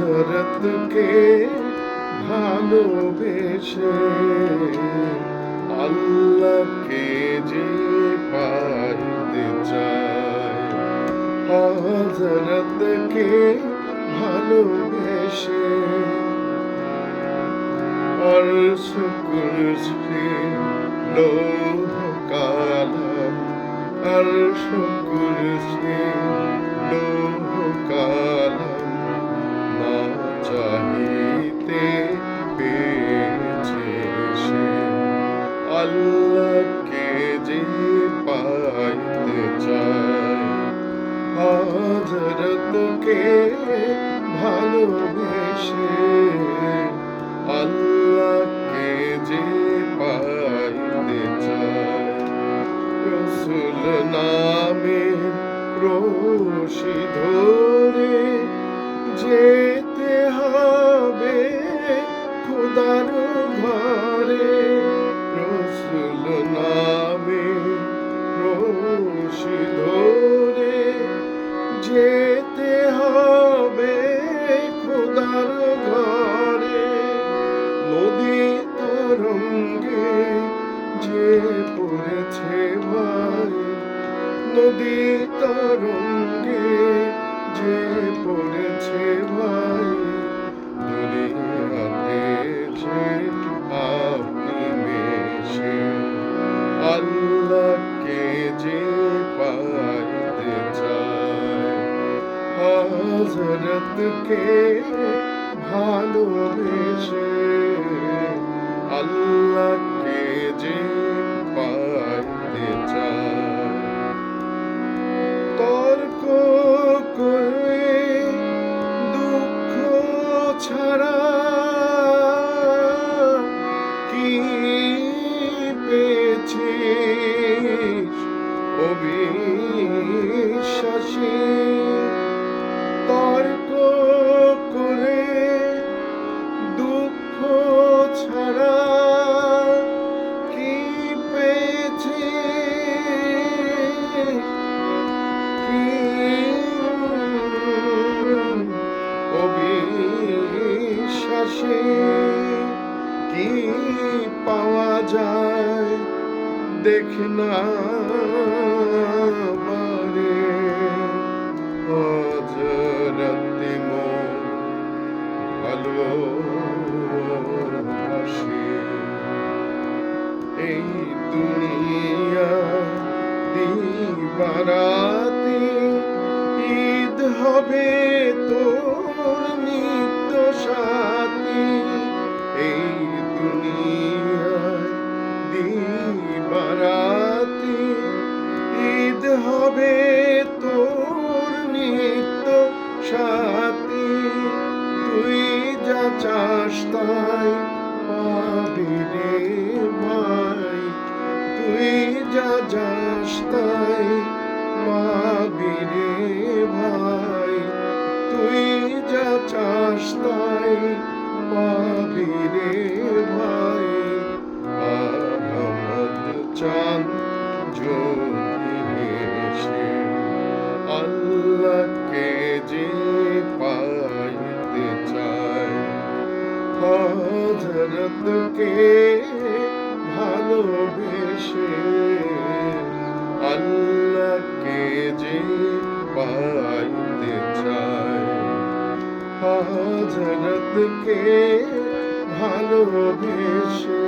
হযরতকে ভালোবেসে আল্লাহকে যে পাইতে চায়, হযরতকে ভালোবেসে अर्श कुर्सी लोह कालम, अर्श कुर्सी लोह कालम ना चाहते पेछे से আল্লাহকে যে পাইতে চায়, হযরতকে ভালোবেসে আল্লাহকে যে পাইতে চায়। রসুল নামের রশি ধরে যেতে হবে খোদার ঘরে, রসুল নামের রশি ধরে যেতে হবে খোদার ঘরে। নদী তরঙ্গে যে পড়েছে ভাই, নদী তরঙ্গে যে পড়েছে ভাই, দুনিয়াতে যে আপনি মেশে আল্লাহকে যে পাইতে চায়, হযরতকে ভালোবেসে আল্লাহকে যে পাইতে চায়। তর্ক করে দুঃখ ছাড়া কি পেয়েছিস অবিশ্বাসী, তর্ক করে দুঃখ ছাড়া কি পেয়েছিস, কি অবিশ্বাসী, কি পাওয়া যায় দেখ না বারে, হযরতে মন ভালোবাসে। এই দুনিয়া দিবারাতি ঈদ হবে তোর নিত্য সাথী, এই দুনিয়ায় দিবারাতি ঈদ হবে তোর নিত্য সাথী। তুই যা চাস তাই পাবি রে ভাই, তুই যা চাস তাই পাবি রে ভাই, তুই যা চাস তাই পাবি রে ভাই। আহমদ চাঁদ যদি হেসে আল্লাহকে যে পাইতে চায়, হযরতকে ভালোবেসে আল্লাহকে যে পাইতে চায়, হযরতকে ভালোবেসে।